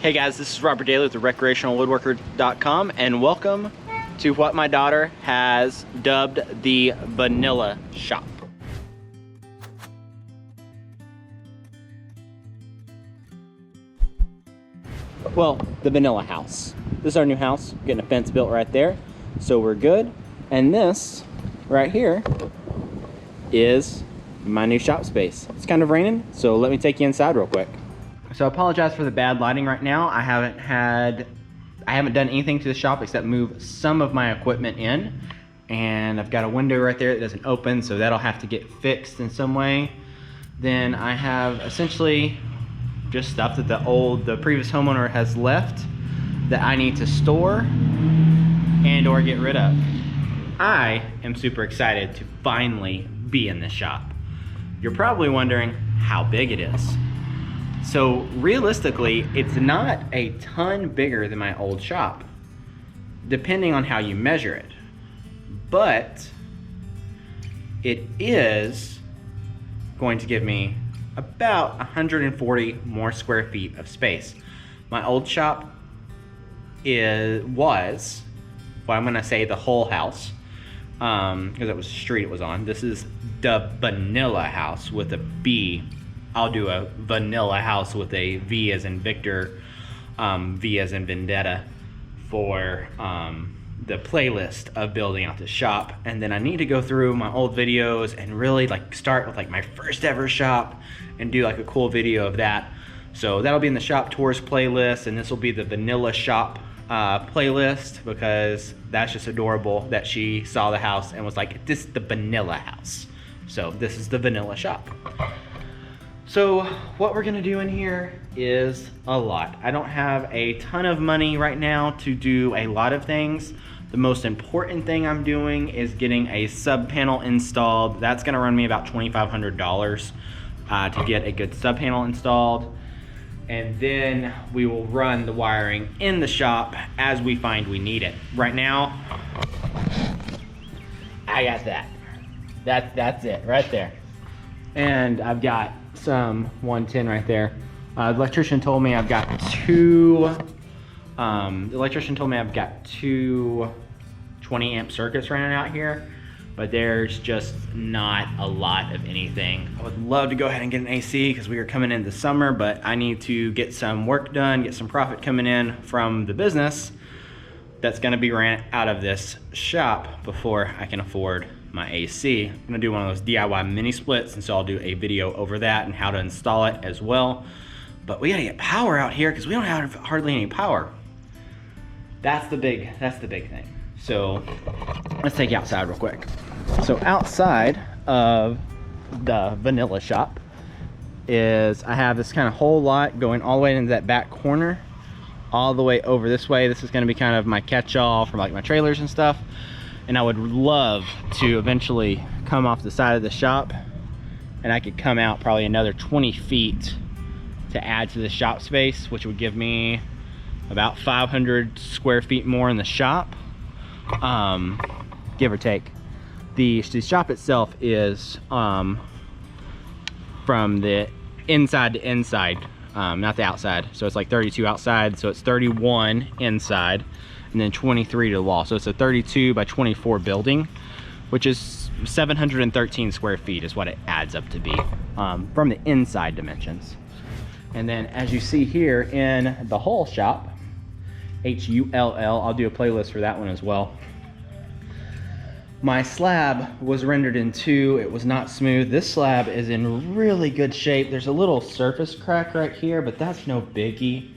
Hey guys, this is Robert Dailey with the Recreational Woodworker.com, and welcome to what my daughter has dubbed the Vanilla Shop. Well, the Vanilla House. This is our new house. Getting a fence built right there, so we're good. And this right here is my new shop space. It's kind of raining, so let me take you inside real quick. So I apologize for the bad lighting right now. I haven't done anything to the shop except move some of my equipment in, and I've got a window right there that doesn't open, so that'll have to get fixed in some way. Then I have essentially just stuff that the previous homeowner has left that I need to store and or get rid of. I am super excited to finally be in this shop. You're probably wondering how big it is. So realistically, it's not a ton bigger than my old shop, depending on how you measure it. But it is going to give me about 140 more square feet of space. My old shop was, well, I'm gonna say the whole house, because it was the street it was on. This is the Vanilla House with a B. I'll do a Vanilla House with a V as in Victor, V as in Vendetta for the playlist of building out the shop. And then I need to go through my old videos and really start with my first ever shop and do a cool video of that. So that'll be in the shop tours playlist, and this will be the Vanilla Shop playlist, because that's just adorable that she saw the house and was like, this is the Vanilla House. So this is the Vanilla Shop. So what we're gonna do in here is a lot. I don't have a ton of money right now to do a lot of things. The most important thing I'm doing is getting a sub panel installed. That's gonna run me about $2,500 to get a good sub panel installed. And then we will run the wiring in the shop as we find we need it. Right now, I got that. That's it right there. And I've got some 110 right there. The electrician told me I've got two 20 amp circuits running out here, but there's just not a lot of anything. I would love to go ahead and get an AC because we are coming into summer, but I need to get some work done, get some profit coming in from the business that's gonna be ran out of this shop before I can afford my AC. I'm gonna do one of those DIY mini splits, and so I'll do a video over that and how to install it as well. But we gotta get power out here because we don't have hardly any power. That's the big thing. So let's take you outside real quick. So outside of the Vanilla Shop is, I have this kind of whole lot going all the way into that back corner, all the way over this way. This is gonna be kind of my catch-all for my trailers and stuff. And I would love to eventually come off the side of the shop, and I could come out probably another 20 feet to add to the shop space, which would give me about 500 square feet more in the shop, give or take. The shop itself is from the inside to inside, not the outside. So it's 32 outside, so it's 31 inside, and then 23 to the wall. So it's a 32 by 24 building, which is 713 square feet is what it adds up to be from the inside dimensions. And then as you see here in the whole shop, H-U-L-L, I'll do a playlist for that one as well. My slab was rendered in 2. It was not smooth. This slab is in really good shape. There's a little surface crack right here, but that's no biggie.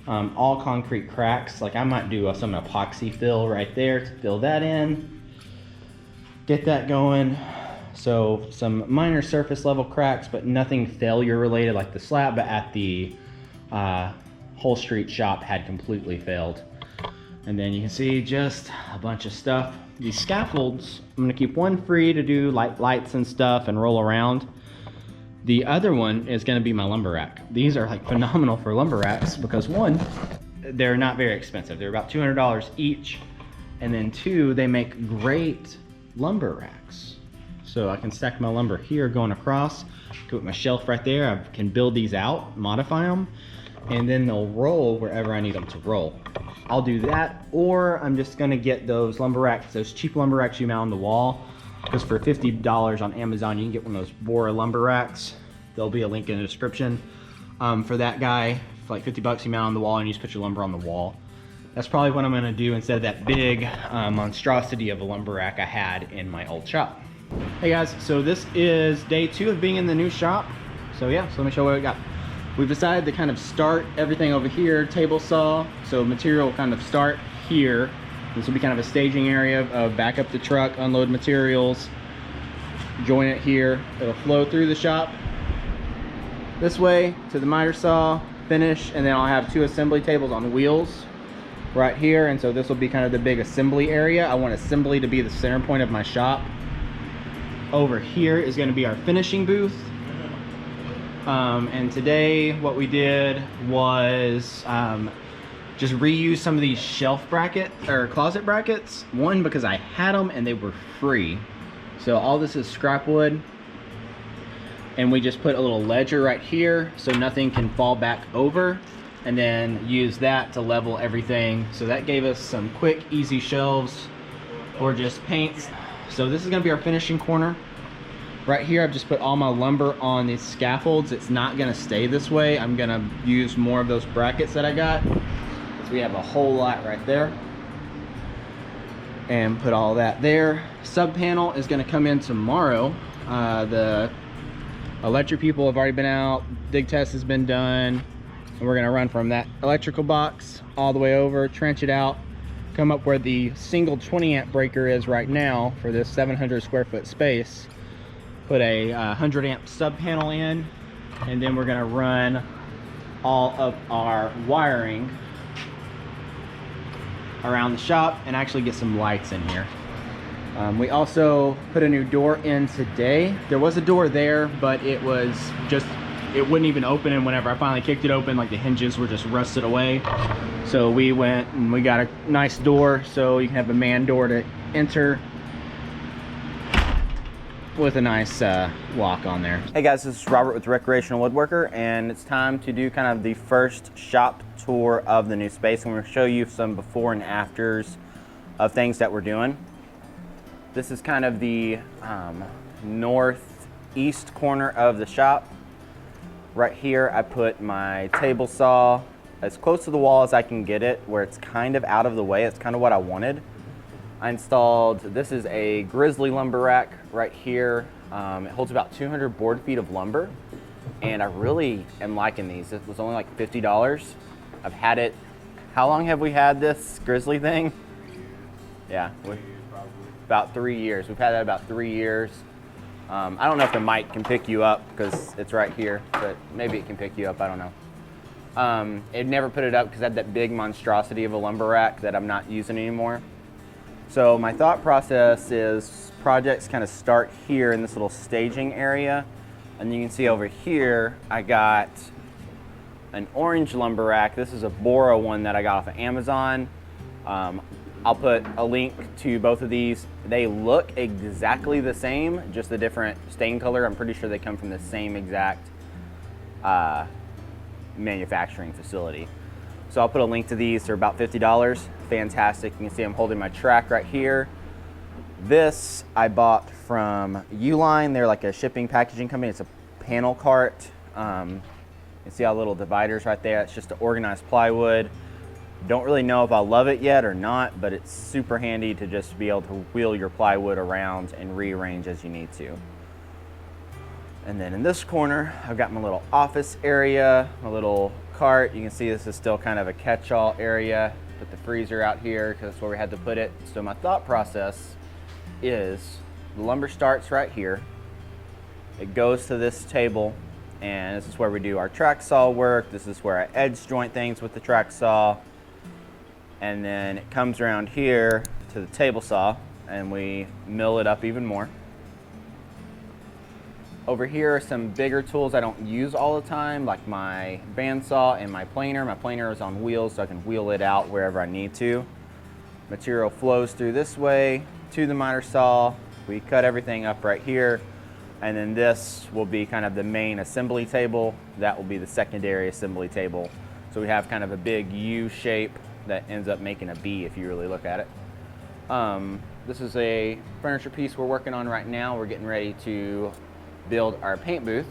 All concrete cracks. I might do some epoxy fill right there to fill that in, get that going. So some minor surface level cracks, but nothing failure related like the slab, but at the whole street shop had completely failed. And then you can see just a bunch of stuff. These scaffolds, I'm gonna keep one free to do lights and stuff and roll around. The other one is gonna be my lumber rack. These are phenomenal for lumber racks because one, they're not very expensive. They're about $200 each. And then two, they make great lumber racks. So I can stack my lumber here going across, put my shelf right there. I can build these out, modify them, and then they'll roll wherever I need them to roll. I'll do that, or I'm just gonna get those lumber racks, those cheap lumber racks you mount on the wall, because for $50 on Amazon, you can get one of those Bora lumber racks. There'll be a link in the description. For that guy, for like 50 bucks, you mount on the wall and you just put your lumber on the wall. That's probably what I'm gonna do instead of that big monstrosity of a lumber rack I had in my old shop. Hey guys, so this is day 2 of being in the new shop. So yeah, so let me show you what we got. We've decided to kind of start everything over here, table saw. So material will kind of start here. This will be kind of a staging area of back up the truck, unload materials, join it here. It'll flow through the shop this way to the miter saw, finish, and then I'll have 2 assembly tables on wheels right here. And so this will be kind of the big assembly area. I want assembly to be the center point of my shop. Over here is going to be our finishing booth. And today what we did was just reuse some of these shelf bracket or closet brackets. One, because I had them and they were free. So all this is scrap wood. And we just put a little ledger right here so nothing can fall back over, and then use that to level everything. So that gave us some quick, easy shelves or just paints. So this is gonna be our finishing corner. Right here, I've just put all my lumber on these scaffolds. It's not gonna stay this way. I'm gonna use more of those brackets that I got. So we have a whole lot right there. And put all that there. Sub panel is gonna come in tomorrow. The electric people have already been out. Dig test has been done. And we're gonna run from that electrical box all the way over, trench it out, come up where the single 20 amp breaker is right now for this 700 square foot space. Put a 100 amp sub panel in, and then we're gonna run all of our wiring around the shop and actually get some lights in here. We also put a new door in today. There was a door there, but it was just, it wouldn't even open, and whenever I finally kicked it open, like the hinges were just rusted away. So we went and we got a nice door so you can have a man door to enter with a nice lock on there. Hey guys, this is Robert with Recreational Woodworker, and it's time to do kind of the first shop tour of the new space. I'm going to show you some before and afters of things that we're doing. This is kind of the northeast corner of the shop. Right here, I put my table saw as close to the wall as I can get it, where it's kind of out of the way. It's kind of what I wanted. I installed, this is a Grizzly lumber rack right here. It holds about 200 board feet of lumber, and I really am liking these. It was only like $50. I've had it, how long have we had this Grizzly thing? Yeah, about 3 years. We've had that about 3 years. I don't know if the mic can pick you up because it's right here, but maybe it can pick you up, I don't know. It never put it up because I had that big monstrosity of a lumber rack that I'm not using anymore. So my thought process is projects kind of start here in this little staging area. And you can see over here, I got an orange lumber rack. This is a Bora one that I got off of Amazon. I'll put a link to both of these. They look exactly the same, just a different stain color. I'm pretty sure they come from the same exact manufacturing facility. So I'll put a link to these. They're about $50. Fantastic. You can see I'm holding my track right here. This I bought from Uline. They're like a shipping packaging company. It's a panel cart. You can see all the little dividers right there. It's just to organize plywood. Don't really know if I love it yet or not, but it's super handy to just be able to wheel your plywood around and rearrange as you need to. And then in this corner, I've got my little office area, my little cart. You can see this is still kind of a catch-all area. Put the freezer out here because that's where we had to put it. So my thought process is the lumber starts right here. It goes to this table, and this is where we do our track saw work. This is where I edge joint things with the track saw. And then it comes around here to the table saw, and we mill it up even more. Over here are some bigger tools I don't use all the time, like my bandsaw and my planer. My planer is on wheels, so I can wheel it out wherever I need to. Material flows through this way to the miter saw. We cut everything up right here, and then this will be kind of the main assembly table. That will be the secondary assembly table So we have kind of a big U shape that ends up making a B if you really look at it. This is a furniture piece we're working on right now. We're getting ready to build our paint booth.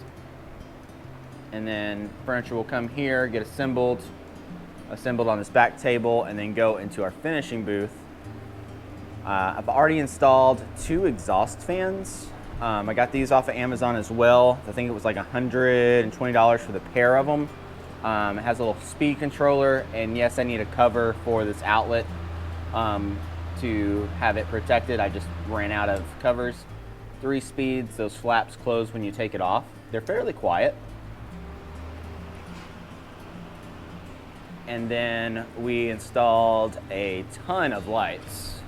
And then furniture will come here, get assembled on this back table, and then go into our finishing booth. I've already installed 2 exhaust fans. I got these off of Amazon as well. I think it was like $120 for the pair of them. It has a little speed controller, and yes, I need a cover for this outlet to have it protected. I just ran out of covers. 3 speeds, those flaps close when you take it off. They're fairly quiet. And then we installed a ton of lights.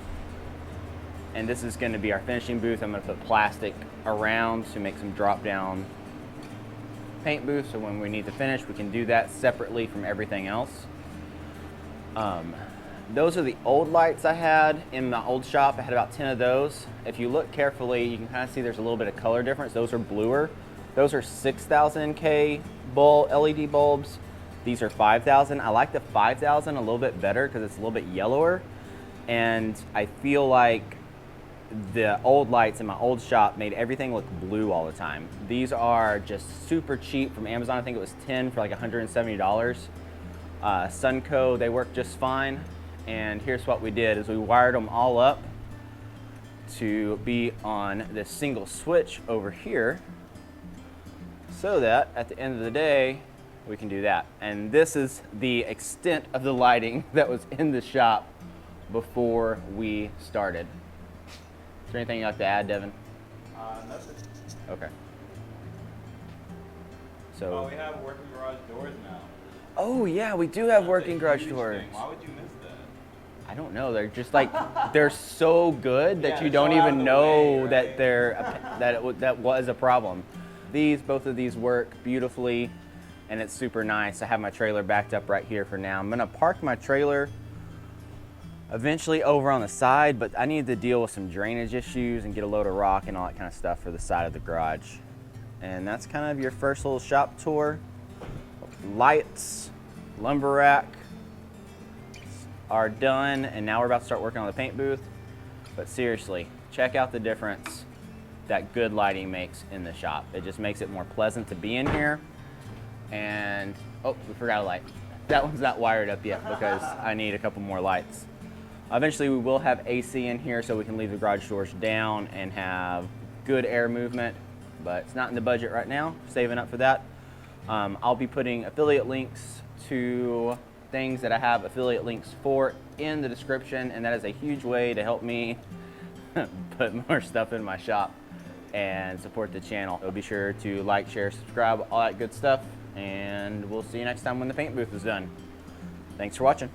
And this is going to be our finishing booth. I'm going to put plastic around to make some drop down paint booth, so when we need to finish we can do that separately from everything else. Those are the old lights I had in my old shop. I had about 10 of those. If you look carefully, you can kind of see there's a little bit of color difference. Those are bluer. Those are 6,000 K LED bulbs. These are 5,000. I like the 5,000 a little bit better because it's a little bit yellower, and I feel like the old lights in my old shop made everything look blue all the time. These are just super cheap from Amazon. I think it was 10 for like $170. Sunco, they work just fine. And here's what we did is we wired them all up to be on this single switch over here, so that at the end of the day we can do that. And this is the extent of the lighting that was in the shop before we started. Is there anything you'd like to add, Devin? Nothing. Okay. So we have working garage doors now. oh yeah, we do have That's working a garage huge doors. thing. Why would you miss that? I don't know. They're just like they're so good that Yeah, you they're don't so out even of the know way, that right? that was a problem. Both of these work beautifully, and it's super nice. I have my trailer backed up right here for now. I'm gonna park my trailer eventually over on the side, but I need to deal with some drainage issues and get a load of rock and all that kind of stuff for the side of the garage. And that's kind of your first little shop tour. Lights, lumber rack are done, and now we're about to start working on the paint booth. But seriously, check out the difference that good lighting makes in the shop. It just makes it more pleasant to be in here. And oh, we forgot a light. That one's not wired up yet because I need a couple more lights. Eventually we will have AC in here so we can leave the garage doors down and have good air movement, but it's not in the budget right now, saving up for that. I'll be putting affiliate links to things that I have affiliate links for in the description, and that is a huge way to help me put more stuff in my shop and support the channel. So be sure to like, share, subscribe, all that good stuff, and we'll see you next time when the paint booth is done. Thanks for watching.